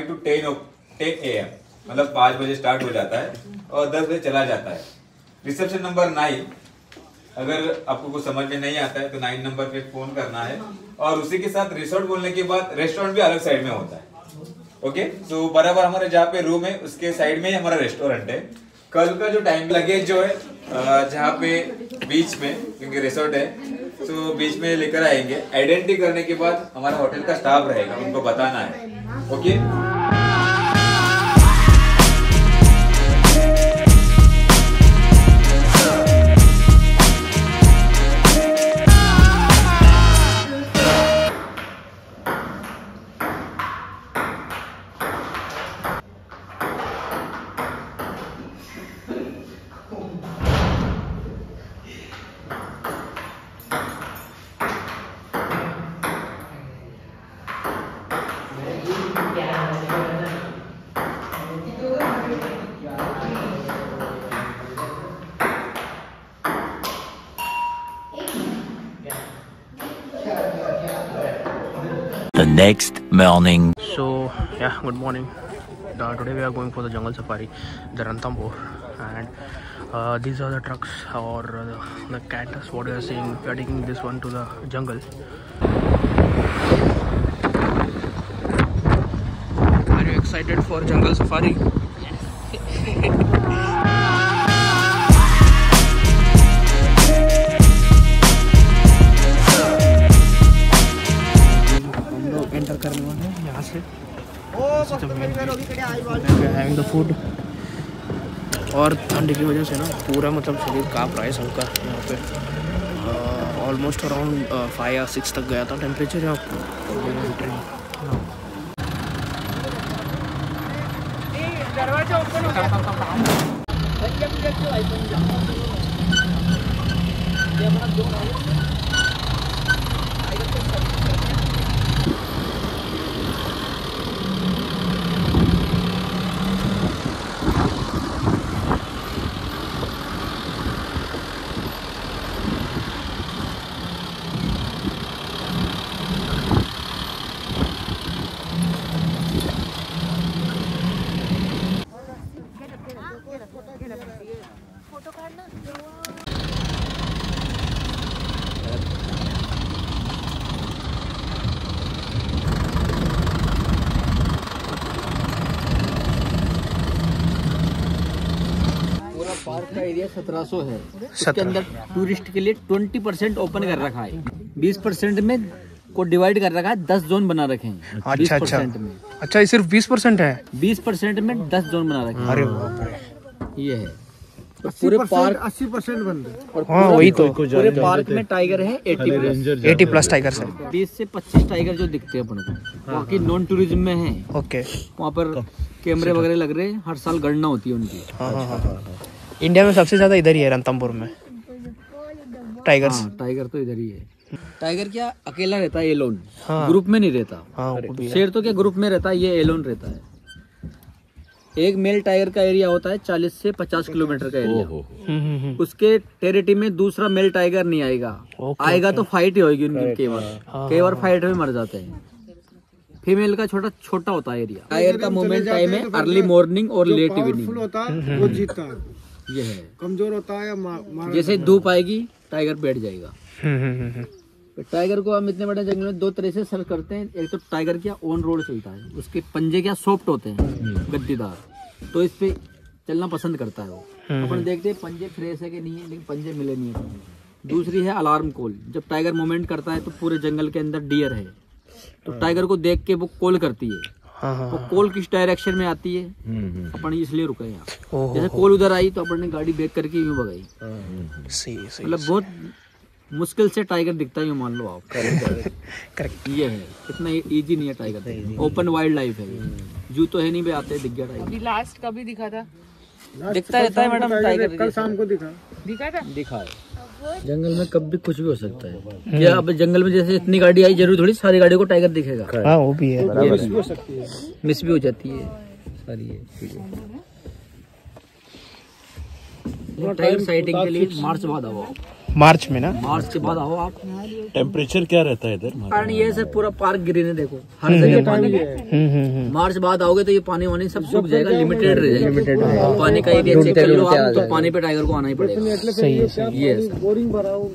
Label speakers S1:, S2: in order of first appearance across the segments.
S1: 5 to 10 AM, मतलब 5 बजे start हो जाता है और 10 बजे चला जाता है। रिसेप्शन नंबर 9, अगर आपको कुछ समझ में नहीं आता है तो 9 नंबर पे फोन करना है। और उसी के साथ रिसोर्ट बोलने के बाद रेस्टोरेंट भी अलग साइड में होता है। ओके, तो बराबर हमारे जहाँ पे रूम है उसके साइड में ही हमारा रेस्टोरेंट है। कल का जो टाइम लगेज जो है जहाँ पे बीच में, क्योंकि रिसोर्ट है तो बीच में लेकर आएंगे। आइडेंटिटी करने के बाद हमारा होटल का स्टाफ रहेगा, उनको बताना है। Okay,
S2: The next morning.
S3: So yeah, good morning. Today we are going for the jungle safari, the Ranthambore, and these are the trucks or the cactus. What we are seeing, we are taking this one to the jungle. Are you excited for jungle safari? Yes. Enter करने वाले हैं यहाँ से। Having the food, और ठंड की वजह से ना पूरा मतलब शरीर काँप रहा है सबका। यहाँ पे ऑलमोस्ट अराउंड 5 या 6 तक गया था टेम्परेचर यहाँ। दरवाजा
S4: पार्क का एरिया 1700 है। इसके अंदर टूरिस्ट के लिए 20% ओपन कर रखा है। 20% में को डिवाइड कर रखा है, 10 जोन बना रखे हैं।
S3: अच्छा
S4: 20% में।
S3: अच्छा, ये सिर्फ 20% है?
S4: 20% में 10 जोन बना रखे हैं।
S3: अरे बाप रे,
S4: ये है। तो पूरे पार्क
S5: 80% बंद है।
S3: हाँ वही तो।
S4: पूरे पार्क में टाइगर है
S3: 80+ टाइगर है।
S4: 20 से 25 टाइगर जो दिखते हैं अपन को, बाकी नॉन टूरिज्म में है।
S3: ओके,
S4: वहाँ पर कैमरे वगैरह लग रहे हैं, हर साल गणना होती है उनकी।
S3: इंडिया में सबसे ज्यादा इधर ही है, रणथंभौर में टाइगर्स।
S4: टाइगर तो इधर ही है। टाइगर क्या अकेला रहता है, एलोन।
S3: हाँ।
S4: ग्रुप में नहीं रहता।
S3: हाँ,
S4: शेर तो क्या ग्रुप में रहता है, ये एलोन रहता है। एक मेल टाइगर का एरिया होता है 40 से 50 किलोमीटर का एरिया। उसके टेरिटरी में दूसरा मेल टाइगर नहीं आएगा। आएगा तो फाइट ही होगी उनकी। कई बार फाइट में मर जाते हैं। फीमेल का छोटा होता है एरिया। टाइगर का मूवमेंट टाइम है अर्ली मॉर्निंग और लेट इवनिंग।
S5: होता है वो जीतता है,
S4: ये है।
S5: कमजोर होता है या
S4: जैसे धूप आएगी टाइगर बैठ जाएगा। तो टाइगर को हम इतने बड़े जंगल में 2 तरह से सर्च करते हैं। एक तो टाइगर क्या ऑन रोड चलता है, उसके पंजे क्या सॉफ्ट होते हैं, गद्दीदार, तो इस पे चलना पसंद करता है वो। अपन देखते हैं पंजे फ्रेश है कि नहीं है, लेकिन पंजे मिले नहीं है। दूसरी है अलार्म कॉल। जब टाइगर मूवमेंट करता है तो पूरे जंगल के अंदर डियर है, तो टाइगर को देख के वो कॉल करती है। वो कॉल किस डायरेक्शन में आती है, अपन इसलिए रुके यहाँ। जैसे कॉल उधर आई तो अपन ने गाड़ी ब्रेक करके यूं भगाई। मतलब बहुत मुश्किल से टाइगर दिखता है, मान लो आप। करेक्ट, ये है। इतना इजी नहीं है टाइगर। ओपन वाइल्ड लाइफ है, जू तो है नहीं भी आते दिख गया टाइगर।
S6: अभी लास्ट कभी दिखा था?
S4: दिखता रहता है मैडम टाइगर।
S5: कल शाम को दिखा
S6: था।
S4: दिखा है। जंगल में कब भी कुछ भी हो सकता है। या अब जंगल में जैसे इतनी गाड़ी आई, जरूर थोड़ी सारी गाड़ियों को टाइगर दिखेगा।
S3: हाँ वो भी है,
S4: मिस भी हो जाती है सारी टाइगर साइटिंग के लिए मार्च बाद आओ।
S3: मार्च में ना?
S4: मार्च के बाद आओ आप।
S2: टेम्परेचर क्या रहता है इधर?
S4: कारण ये से पूरा पार्क ग्रीन है, देखो हर जगह पानी है। मार्च बाद आओगे तो ये पानी वानी सब सूख जाएगा, लिमिटेड रह जाएगा। पानी का एरिया चेक कर लो आप, तो पानी पे टाइगर को आना ही पड़ेगा।
S3: सही है।
S4: ये
S5: बोरिंग भराओ।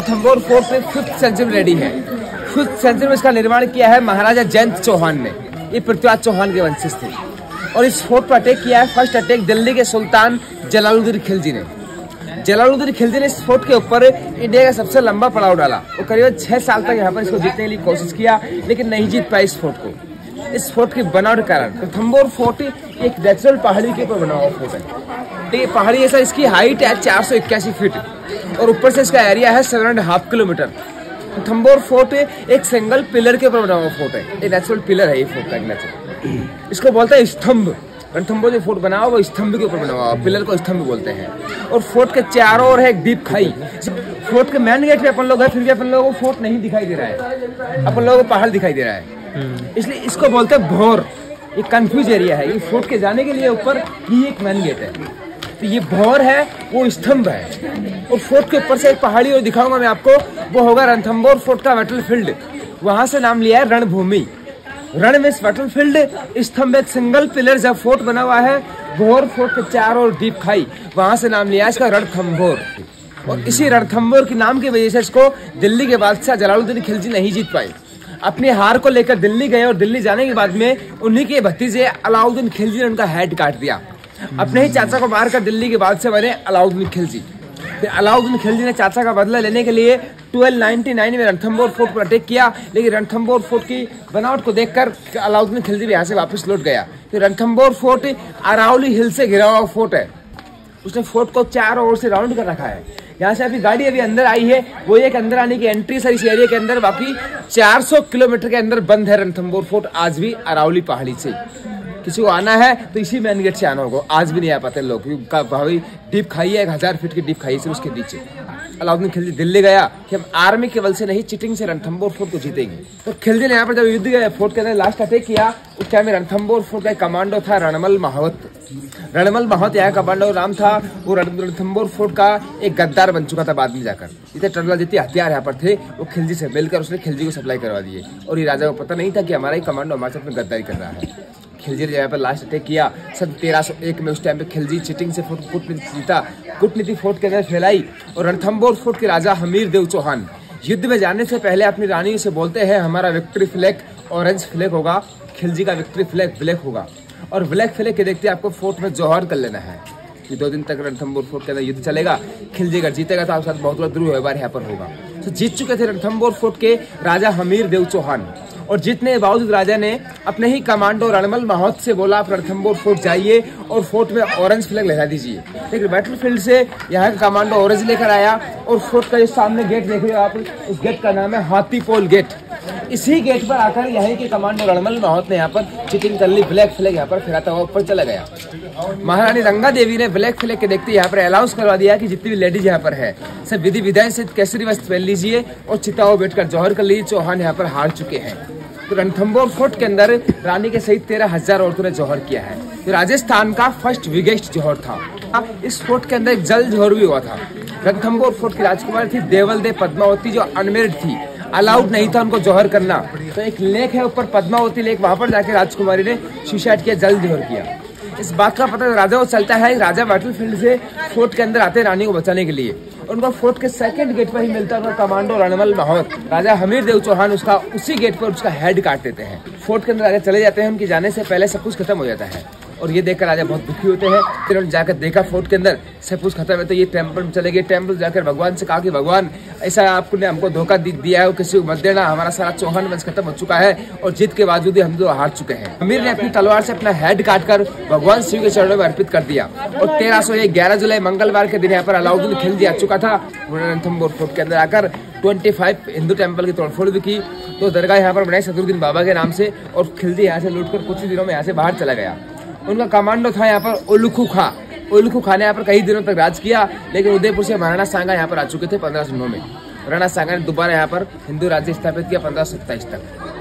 S6: रणथंभौर फोर्ट में 5th सेंचुरी रेडी है। 5th सेंचुरी में इसका निर्माण किया है महाराजा जयंत चौहान ने। ये पृथ्वीराज चौहान के वंशज थे और इस फोर्ट पर अटैक किया है। फर्स्ट अटैक दिल्ली के सुल्तान जलालुद्दीन खिलजी ने। जलालुद्दीन खिलजी ने इस फोर्ट के ऊपर इंडिया का सबसे लंबा पड़ाव डाला। वो करीब 6 साल तक यहाँ पर इसको जीतने के लिए कोशिश किया, लेकिन नहीं जीत पाए इस फोर्ट को। इस फोर्ट की बनावट के कारण रणथंभौर फोर्ट एक नेचुरल पहाड़ी के ऊपर बना हुआ फोर्ट है। तो ये पहाड़ी ऐसा, इसकी हाइट है 481 फीट और ऊपर से इसका एरिया है 7.5 किलोमीटर। रणथंभौर फोर्ट एक सिंगल पिलर के ऊपर बना हुआ फोर्ट है। एक नेचुरल पिलर है ये फोर्ट का, नेचुरल। इसको बोलते हैं स्तंभ। रणथंभौर जो फोर्ट बना हुआ वो स्तंभ के ऊपर बना हुआ, पिलर को स्तंभ बोलते हैं। और फोर्ट के चारों ओर है एक डीप खाई। फोर्ट के मेन गेट पे अपन लोग है, फिर भी अपन लोगों को फोर्ट नहीं दिखाई दे रहा है, अपन लोगों को पहाड़ दिखाई दे रहा है। इसलिए इसको बोलते हैं भौर। ये कंफ्यूज एरिया है। ये फोर्ट के जाने के लिए ऊपर ही एक मेन गेट है। तो ये भौर है, वो स्तंभ है। और फोर्ट के ऊपर से एक पहाड़ी और दिखाऊंगा मैं आपको, वो होगा रणथंभौर फोर्ट का बैटलफील्ड। वहां से नाम लिया है रणभूमि। रण में बैटलफील्ड, स्तंभ एक सिंगल पिलर जब फोर्ट बना हुआ है। भौर फोर्ट के चारों ओर डीप खाई, वहां से नाम लिया इसका रणथंभौर। और इसी रणथंभौर के नाम की वजह से इसको दिल्ली के बादशाह जलालुद्दीन खिलजी नहीं जीत पाए। अपनी हार को लेकर दिल्ली गए और दिल्ली जाने के बाद में उन्हीं के भतीजे अलाउद्दीन खिलजी ने उनका हेड काट दिया। अपने ही चाचा को मारकर दिल्ली के बादशाह बने अलाउद्दीन खिलजी। फिर अलाउद्दीन खिलजी ने चाचा का बदला लेने के लिए 1299 में रणथंभौर फोर्ट पर अटैक किया, लेकिन रणथंभौर फोर्ट की बनावट को देखकर अलाउद्दीन खिलजी भी यहाँ से वापस लौट गया। फिर रणथंभौर फोर्ट अरावली हिल से घिरा हुआ फोर्ट है। उसने फोर्ट को चारों ओर से राउंड कर रखा है। यहाँ से अभी गाड़ी अभी अंदर आई है, वो एक अंदर आने की एंट्री सर इस एरिया के अंदर। बाकी 400 किलोमीटर के अंदर बंद है रणथंभौर फोर्ट आज भी अरावली पहाड़ी से। किसी को आना है तो इसी मेन गेट से आना होगा। आज भी नहीं आ पाते लोग, भाई डीप खाई है, 1000 फीट की डीप खाई है उसके नीचे। अलाउद्दीन खिलजी दिल्ली गया कि हम आर्मी के बल से नहीं, चिटिंग से रणथंभौर फोर्ट को जीतेंगे। तो खिलजी ने यहाँ पर जब युद्ध गया फोर्ट के अंदर लास्ट अटैक किया, उस टाइम में रणथंभौर फोर्ट का कमांडो था रणमल माहवत। रणमल माहवत यहाँ कमांडो नाम था। वो रणथंभौर फोर्ट का एक गद्दार बन चुका था बाद में जाकर। इतने टर्नल जितने हथियार यहाँ पर थे वो खिलजी से मिलकर उसने खिलजी को सप्लाई करवा दिए। और ये राजा को पता नहीं था कि हमारा ही कमांडो हमारे साथ में गद्दारी कर रहा है। खिलजी ने यहाँ पर लास्ट अटैक किया सन 1301 में। उस टाइम पे खिलजी चिटिंग से फोर्ट कूटनीति जीता, कूटनीति फोर्ट के अंदर फैलाई। और रणथंभौर फोर्ट के राजा हमीर देव चौहान युद्ध में जाने से पहले अपनी रानी से बोलते हैं हमारा विक्ट्री फ्लैग ऑरेंज फ्लैग होगा, खिलजी का विक्ट्री फ्लैग ब्लैक होगा। और ब्लैक फ्लैग के देखते आपको फोर्ट में जौहर कर लेना है। ये 2 दिन तक रणथंभौर फोर्ट के अंदर युद्ध चलेगा। खिलजी अगर जीतेगा तो आपके साथ बहुत बड़ा दुर्व्यवहार यहाँ पर होगा। तो जीत चुके थे रणथंभौर फोर्ट के राजा हमीर देव चौहान। और जीतने के बावजूद राजा ने अपने ही कमांडो रणमल माहौत से बोला आप रणथंभौर फोर्ट जाइए और फोर्ट में ऑरेंज फ्लैग लगा दीजिए। लेकिन बैटलफील्ड से यहाँ का कमांडो ऑरेंज लेकर आया और फोर्ट का जो सामने गेट देख रहे हो आप, उस गेट का नाम है हाथीपोल गेट। इसी गेट पर आकर यहाँ के कमांडो रणमल माहौत ने यहाँ पर चिटिंग कर ली। ब्लैक फ्लैग यहाँ पर फहराता हुआ ऊपर चला गया। महारानी रंगा देवी ने ब्लैक फ्लैग के देखते यहाँ पर अनाउंस करवा दिया कि जितनी भी लेडीज यहाँ पर है सब विधि विधान से केसरी वस्त्र पहन लीजिए और चिताओं बैठकर जौहर कर लीजिए। चौहान यहाँ पर हार चुके हैं। तो रणथंभौर फोर्ट के अंदर रानी के सहित 13,000 औरतों ने जौहर किया है। तो राजस्थान का फर्स्ट बिगेस्ट जौहर था। इस फोर्ट के अंदर एक जल जौहर भी हुआ था। रणथंभौर फोर्ट की राजकुमारी थी देवल दे पद्मावती, जो अनमेरिड थी, अलाउड नहीं था उनको जौहर करना। तो एक लेक है ऊपर पद्मावती लेक, वहां पर जाके राजकुमारी ने सुसाइड किया, जल जौहर किया। इस बात का पता राजा को चलता है। राजा बैटलफील्ड से फोर्ट के अंदर आते हैं रानी को बचाने के लिए। उनका फोर्ट के सेकंड गेट पर ही मिलता है उनका कमांडो रणमल माहौत। राजा हमीर देव चौहान उसका उसी गेट पर उसका हेड काट देते हैं। फोर्ट के अंदर आगे चले जाते हैं। उनके जाने से पहले सब कुछ खत्म हो जाता है। और ये देखकर राजा बहुत दुखी होते हैं। फिर उन्होंने जाकर देखा फोर्ट के अंदर सब कुछ खत्म है, तो ये टेम्पल में चले गए। टेम्पल जाकर भगवान से कहा कि भगवान ऐसा आपने हमको धोखा दिया है, किसी को मत देना, हमारा सारा चौहान वंश खत्म हो चुका है और जीत के बावजूद हम तो हार चुके हैं। अमीर ने अपनी तलवार से अपना हेड काटकर भगवान शिव के चरणों में अर्पित कर दिया। और 11 जुलाई मंगलवार के दिन यहाँ पर अलाउद्दीन खिलजी आ चुका था। उन्होंने रणथंभौर फोर्ट के अंदर आकर 25 हिंदू टेम्पल की तोड़फोड़ भी की। तो दरगाह यहाँ पर बनाई सदरुद्दीन बाबा के नाम से, और खिलजी यहाँ से लूटकर कुछ ही दिनों में यहाँ से बाहर चला गया। उनका कमांडो था यहाँ पर उल्लुखु खां। उल्लुखु खां ने यहाँ पर कई दिनों तक राज किया, लेकिन उदयपुर से महाराणा सांगा यहाँ पर आ चुके थे 1509 में। राणा सांगा ने दोबारा यहाँ पर हिंदू राज्य स्थापित किया 1527 तक।